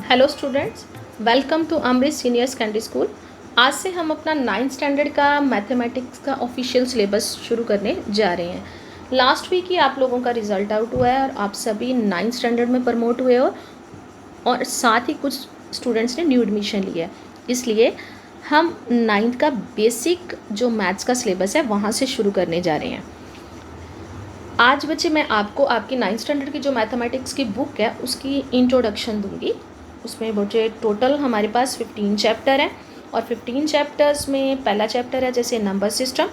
Hello students, welcome to Amrit senior secondary school. आज से हम अपना 9th स्टैंडर्ड का मैथमेटिक्स का ऑफिशियल सिलेबस शुरू करने जा रहे हैं। लास्ट वीक ही आप लोगों का रिजल्ट आउट हुआ है और आप सभी 9th स्टैंडर्ड में प्रमोट हुए हो और साथ ही कुछ स्टूडेंट्स ने न्यू एडमिशन लिया है। इसलिए हम 9th का बेसिक जो मैथ्स का सिलेबस है वहाँ से शुरू करने जा रहे हैं। आज बच्चे मैं आपको आपकी 9th स्टैंडर्ड की जो मैथमेटिक्स की बुक है उसकी इंट्रोडक्शन दूंगी। उसमें बच्चे टोटल हमारे पास 15 चैप्टर हैं और 15 चैप्टर्स में पहला चैप्टर है जैसे नंबर सिस्टम।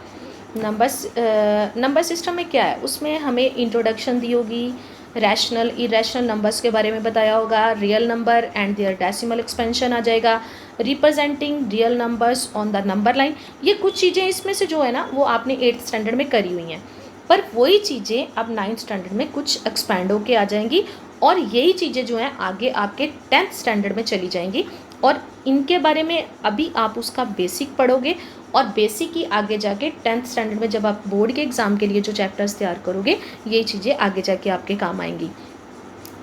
नंबर सिस्टम में क्या है, उसमें हमें इंट्रोडक्शन दी होगी, रैशनल इरेशनल नंबर्स के बारे में बताया होगा, real number and their decimal expansion आ जाएगा, representing real numbers on the number line. ये कुछ चीज़ें इसमें से जो है ना वो आपने 8th स्टैंडर्ड में करी हुई हैं, पर वही चीज़ें अब 9th स्टैंडर्ड में कुछ एक्सपैंड होके आ जाएंगी और यही चीज़ें जो हैं आगे आपके 10th स्टैंडर्ड में चली जाएंगी और इनके बारे में अभी आप उसका बेसिक पढ़ोगे और बेसिक ही आगे जाके 10th स्टैंडर्ड में जब आप बोर्ड के एग्ज़ाम के लिए जो चैप्टर्स तैयार करोगे यही चीज़ें आगे जाके आपके काम आएंगी।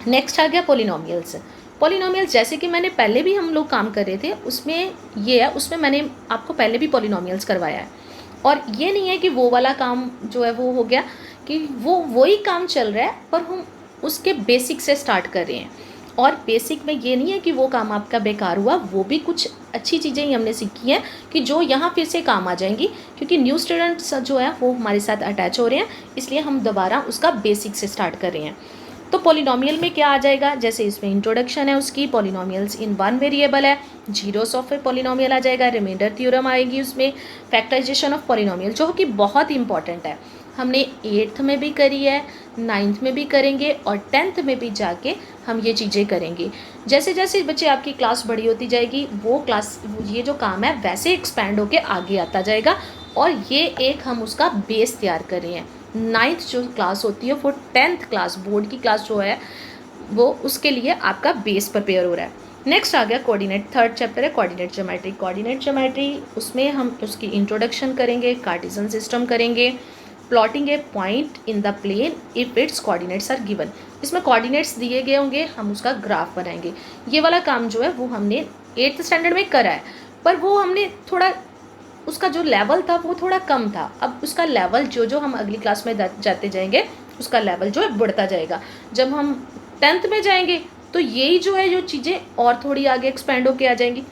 नेक्स्ट आ गया पॉलिनोमियल्स। पॉलिनोमियल्स जैसे कि मैंने पहले भी हम लोग काम कर रहे थे उसमें ये है, उसमें मैंने आपको पहले भी पॉलिनोमियल्स करवाया है और ये नहीं है कि वो वाला काम जो है वो हो गया, कि वो वही काम चल रहा है पर हम उसके बेसिक से स्टार्ट कर रहे हैं। और बेसिक में ये नहीं है कि वो काम आपका बेकार हुआ, वो भी कुछ अच्छी चीज़ें ही हमने सीखी हैं कि जो यहाँ फिर से काम आ जाएंगी, क्योंकि न्यू स्टूडेंट्स जो है वो हमारे साथ अटैच हो रहे हैं, इसलिए हम दोबारा उसका बेसिक से स्टार्ट कर रहे हैं। तो पॉलिनोमियल में क्या आ जाएगा, जैसे इसमें इंट्रोडक्शन है उसकी, पॉलिनोमियल्स इन वन वेरिएबल है, जीरोस ऑफ ए पॉलिनोमियल आ जाएगा, रिमाइंडर थ्योरम आएगी उसमें, फैक्टराइजेशन ऑफ पॉलिनोमियल जो कि बहुत इंपॉर्टेंट है, हमने 8th में भी करी है, 9th में भी करेंगे और 10th में भी जाके हम ये चीज़ें करेंगे। जैसे जैसे बच्चे आपकी क्लास बड़ी होती जाएगी वो क्लास ये जो काम है वैसे एक्सपैंड होके आगे आता जाएगा और ये एक हम उसका बेस तैयार कर रहे हैं। 9th जो क्लास होती है वो 10th क्लास बोर्ड की क्लास जो है वो उसके लिए आपका बेस प्रिपेयर हो रहा है। नेक्स्ट आ गया कोऑर्डिनेट, थर्ड चैप्टर है कोऑर्डिनेट ज्योमेट्री। कोऑर्डिनेट ज्योमेट्री उसमें हम उसकी इंट्रोडक्शन करेंगे, कार्टेशियन सिस्टम करेंगे, plotting a point in the plane if its coordinates are given. इसमें कोऑर्डिनेट्स दिए गए होंगे, हम उसका ग्राफ बनाएंगे। ये वाला काम जो है वो हमने 8th स्टैंडर्ड में करा है, पर वो हमने थोड़ा उसका जो लेवल था वो थोड़ा कम था। अब उसका लेवल जो जो हम अगली क्लास में जाते जाएंगे उसका लेवल जो है बढ़ता जाएगा। जब हम 10th में जाएंगे तो यही जो है जो चीज़ें और थोड़ी आगे एक्सपेंड होके आ जाएंगी।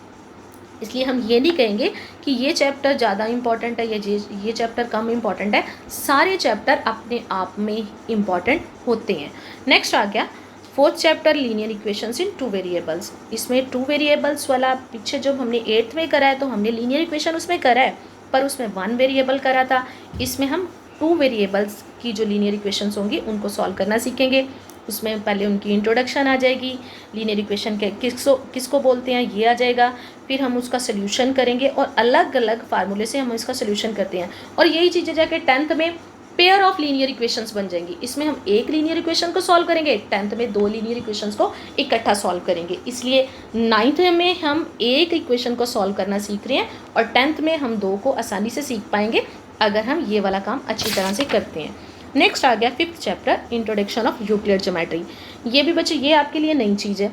इसलिए हम ये नहीं कहेंगे कि ये चैप्टर ज़्यादा इम्पॉर्टेंट है या ये चैप्टर कम इम्पॉर्टेंट है, सारे चैप्टर अपने आप में इम्पॉर्टेंट होते हैं। नेक्स्ट आ गया फोर्थ चैप्टर लीनियर इक्वेशंस इन 2 वेरिएबल्स। इसमें 2 वेरिएबल्स वाला पीछे जब हमने 8th में करा है तो हमने लीनियर इक्वेशन उसमें करा है पर उसमें 1 वेरिएबल करा था। इसमें हम 2 वेरिएबल्स की जो लीनियर इक्वेशंस होंगी उनको सॉल्व करना सीखेंगे। उसमें पहले उनकी इंट्रोडक्शन आ जाएगी, लीनियर इक्वेशन के किसको बोलते हैं ये आ जाएगा, फिर हम उसका सोल्यूशन करेंगे और अलग अलग फार्मूले से हम इसका सोल्यूशन करते हैं और यही चीज़ें जाके 10th में पेयर ऑफ लीनियर इक्वेशंस बन जाएंगी। इसमें हम एक लीनियर इक्वेशन को सॉल्व करेंगे, 10th में 2 लीनियर इक्वेशंस को इकट्ठा सॉल्व करेंगे। इसलिए 9th में हम एक इक्वेशन को सॉल्व करना सीख रहे हैं और 10th में हम 2 को आसानी से सीख पाएंगे अगर हम ये वाला काम अच्छी तरह से करते हैं। नेक्स्ट आ गया 5th chapter introduction of Euclid geometry. ये भी बच्चे ये आपके लिए नई चीज़ है,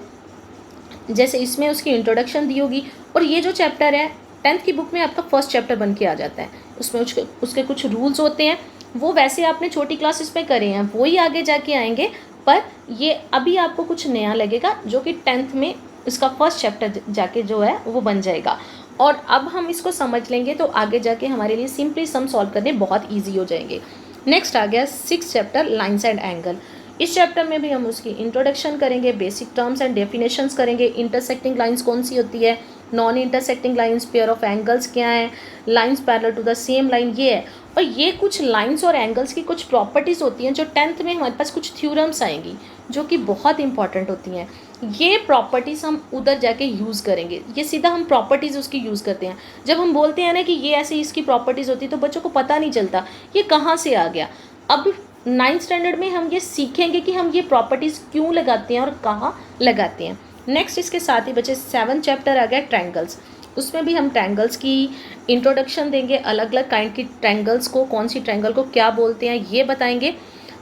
जैसे इसमें उसकी इंट्रोडक्शन दी होगी और ये जो चैप्टर है 10th की बुक में आपका फर्स्ट चैप्टर बन के आ जाता है। उसमें उसके कुछ रूल्स होते हैं, वो वैसे आपने छोटी क्लासेस में करे हैं वो ही आगे जाके आएंगे, पर ये अभी आपको कुछ नया लगेगा जो कि 10th में इसका फर्स्ट चैप्टर जाके जो है वो बन जाएगा और अब हम इसको समझ लेंगे तो आगे जाके हमारे लिए सिंपली सम सॉल्व करने बहुत ईजी हो जाएंगे। नेक्स्ट आ गया 6th chapter lines and angle. इस चैप्टर में भी हम उसकी इंट्रोडक्शन करेंगे, बेसिक टर्म्स एंड डेफिनेशंस करेंगे, इंटरसेक्टिंग लाइंस कौन सी होती है, non intersecting lines, pair of angles क्या हैं, lines parallel to the same line ये है। और ये कुछ लाइंस और एंगल्स की कुछ प्रॉपर्टीज़ होती हैं जो 10th में हमारे पास कुछ थ्योरम्स आएंगी जो कि बहुत इंपॉर्टेंट होती हैं। ये प्रॉपर्टीज़ हम उधर जाके यूज़ करेंगे, ये सीधा हम प्रॉपर्टीज़ उसकी यूज़ करते हैं। जब हम बोलते हैं ना कि ये ऐसे इसकी प्रॉपर्टीज़ होती है तो बच्चों को पता नहीं चलता ये कहाँ से आ गया। अब 9th स्टैंडर्ड में हम ये सीखेंगे कि हम ये प्रॉपर्टीज़ क्यों लगाते हैं और कहाँ लगाते हैं। नेक्स्ट इसके साथ ही बच्चे 7th चैप्टर आ गया ट्रायंगल्स। उसमें भी हम ट्रायंगल्स की इंट्रोडक्शन देंगे, अलग अलग काइंड की ट्रायंगल्स को, कौन सी ट्रायंगल को क्या बोलते हैं ये बताएंगे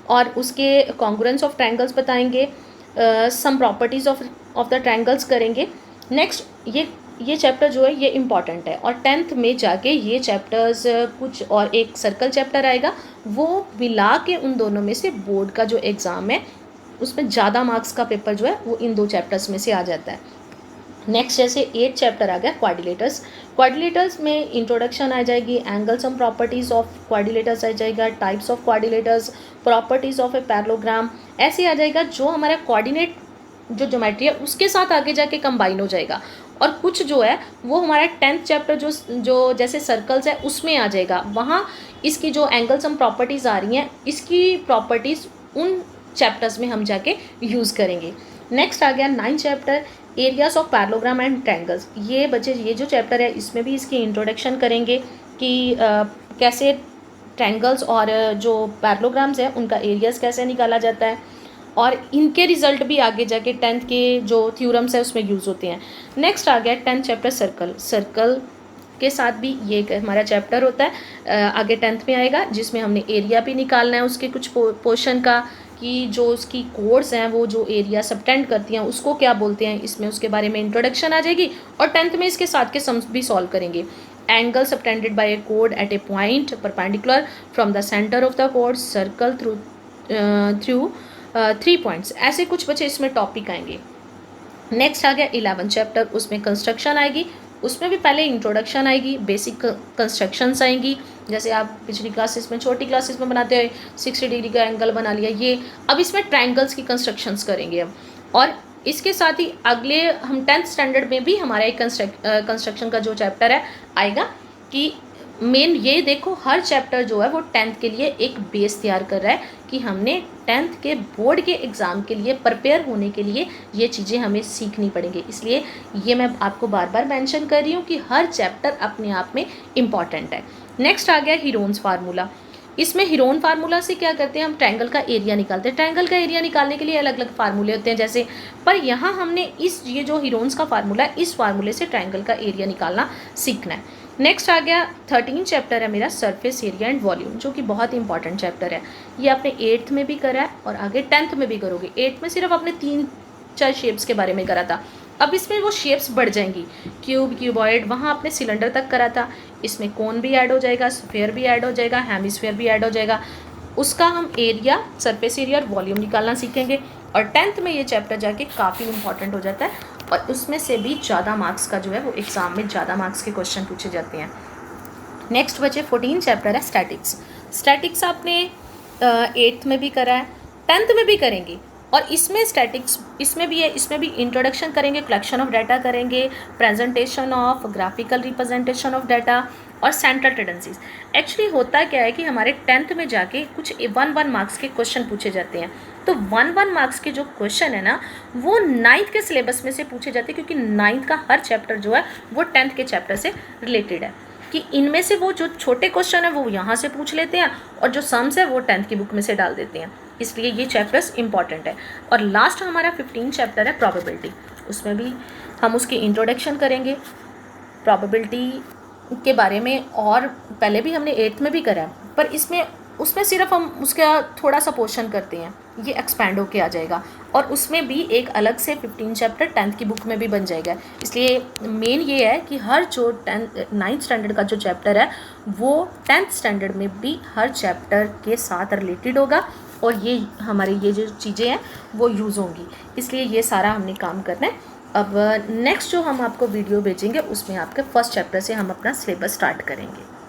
और उसके कॉन्ग्रुएंस ऑफ ट्रायंगल्स बताएंगे, some properties of of the triangles करेंगे। नेक्स्ट ये चैप्टर जो है ये इम्पॉर्टेंट है, और 10th में जाके ये चैप्टर्स कुछ और एक सर्कल चैप्टर आएगा, वो मिला के उन दोनों में से बोर्ड का जो एग्ज़ाम है उसमें ज़्यादा मार्क्स का पेपर जो है वो इन 2 चैप्टर्स में से आ जाता है। नेक्स्ट जैसे 8 चैप्टर आ गया क्वाड्रिलेटर्स। क्वाड्रिलेटर्स में इंट्रोडक्शन आ जाएगी, angles and properties of quadrilaterals आ जाएगा, types of quadrilaterals, properties of a parallelogram, ऐसे आ जाएगा जो हमारा कोऑर्डिनेट जो ज्योमेट्री है उसके साथ आगे जाके कंबाइन हो जाएगा। और कुछ जो है वो हमारा 10th चैप्टर जो जैसे सर्कल्स है उसमें आ जाएगा, वहाँ इसकी जो एंगल्स एंड प्रॉपर्टीज़ आ रही हैं इसकी प्रॉपर्टीज़ उन चैप्टर्स में हम जाके यूज़ करेंगे। नेक्स्ट आ गया 9th chapter, areas of parallelogram and triangles. ये बच्चे ये जो चैप्टर है इसमें भी इसकी इंट्रोडक्शन करेंगे कि कैसे ट्रायंगल्स और जो पैरेललोग्राम्स है उनका एरियाज कैसे निकाला जाता है, और इनके रिजल्ट भी आगे जाके 10th के जो थ्योरम्स है उसमें यूज़ होते हैं। नेक्स्ट आ गया 10th चैप्टर सर्कल। सर्कल के साथ भी ये एक हमारा चैप्टर होता है, आगे 10th में आएगा, जिसमें हमने एरिया भी निकालना है उसके कुछ पोर्शन का, कि जो उसकी कोड्स हैं वो जो एरिया सबटेंड करती हैं उसको क्या बोलते हैं, इसमें उसके बारे में इंट्रोडक्शन आ जाएगी। और 10th में इसके साथ के सम्स भी सॉल्व करेंगे। Angle subtended bye A code eight A point perpendicular from the centre of the code, circle through 3 points, ऐसे कुछ बच्चे इसमें टॉपिक आएंगे। नेक्स्ट आ गया 11th चैप्टर, उसमें कंस्ट्रक्शन आएगी, उसमें भी पहले इंट्रोडक्शन आएगी, बेसिक कंस्ट्रक्शंस आएंगी, जैसे आप पिछली क्लासेस में छोटी क्लासेस में बनाते हैं 60 डिग्री का एंगल बना लिया, ये अब इसमें ट्रायंगल्स की कंस्ट्रक्शंस करेंगे अब। और इसके साथ ही अगले हम 10th स्टैंडर्ड में भी हमारा एक कंस्ट्रक्शन का जो चैप्टर है आएगा, कि मेन ये देखो हर चैप्टर जो है वो 10th के लिए एक बेस तैयार कर रहा है कि हमने 10th के बोर्ड के एग्ज़ाम के लिए प्रिपेयर होने के लिए ये चीज़ें हमें सीखनी पड़ेंगी। इसलिए ये मैं आपको बार बार मेंशन कर रही हूँ कि हर चैप्टर अपने आप में इम्पॉर्टेंट है। नेक्स्ट आ गया हीरोन्स फार्मूला। इसमें हीरोन फार्मूला से क्या करते हैं, हम ट्रायंगल का एरिया निकालते हैं। ट्रायंगल का एरिया निकालने के लिए अलग अलग फार्मूले होते हैं जैसे, पर यहाँ हमने ये जो हीरोन्स का फार्मूला है इस फार्मूले से ट्रायंगल का एरिया निकालना सीखना है। नेक्स्ट आ गया 13 चैप्टर है मेरा सरफेस एरिया एंड वॉल्यूम, जो कि बहुत इंपॉर्टेंट चैप्टर है। ये आपने 8th में भी करा है और आगे 10th में भी करोगे। 8th में सिर्फ आपने 3-4 शेप्स के बारे में करा था, अब इसमें वो शेप्स बढ़ जाएंगी, क्यूब, क्यूबॉइड, वहाँ आपने सिलेंडर तक करा था, इसमें कोन भी ऐड हो जाएगा, स्फीयर भी ऐड हो जाएगा, हेमिस्फीयर भी ऐड हो जाएगा। उसका हम एरिया, सरफेस एरिया और वॉल्यूम निकालना सीखेंगे। और 10th में ये चैप्टर जाके काफ़ी इंपॉर्टेंट हो जाता है, और उसमें से भी ज़्यादा मार्क्स का जो है वो एग्ज़ाम में ज़्यादा मार्क्स के क्वेश्चन पूछे जाते हैं। नेक्स्ट बचे 14 चैप्टर है स्टैटिक्स। स्टैटिक्स आपने 8th में भी करा है, 10th में भी करेंगे, और इसमें स्टैटिक्स इसमें भी है, इसमें भी इंट्रोडक्शन करेंगे, कलेक्शन ऑफ डाटा करेंगे, presentation of graphical representation of data और सेंट्रल टेंडेंसीज। एक्चुअली होता क्या है कि हमारे 10th में जाके कुछ 1-1 मार्क्स के क्वेश्चन पूछे जाते हैं, तो 1-1 मार्क्स के जो क्वेश्चन है ना वो 9th के सिलेबस में से पूछे जाते हैं, क्योंकि 9th का हर चैप्टर जो है वो 10th के चैप्टर से रिलेटेड है, कि इनमें से वो जो छोटे क्वेश्चन है वो यहाँ से पूछ लेते हैं और जो सम्स है वो 10th की बुक में से डाल देते हैं, इसलिए ये चैप्टर्स इंपॉर्टेंट है। और लास्ट हमारा 15 चैप्टर है प्रोबेबिलिटी, उसमें भी हम उसकी इंट्रोडक्शन करेंगे प्रोबेबिलिटी के बारे में, और पहले भी हमने 8th में भी करा है, पर उसमें सिर्फ हम उसका थोड़ा सा पोर्शन करते हैं, ये एक्सपैंड होके आ जाएगा, और उसमें भी एक अलग से 15 चैप्टर 10th की बुक में भी बन जाएगा। इसलिए मेन ये है कि हर जो 9th स्टैंडर्ड का जो चैप्टर है वो 10th स्टैंडर्ड में भी हर चैप्टर के साथ रिलेटेड होगा, और ये हमारे ये जो चीज़ें हैं वो यूज़ होंगी, इसलिए ये सारा हमने काम करना है। अब नेक्स्ट जो हम आपको वीडियो भेजेंगे उसमें आपके फर्स्ट चैप्टर से हम अपना सिलेबस स्टार्ट करेंगे।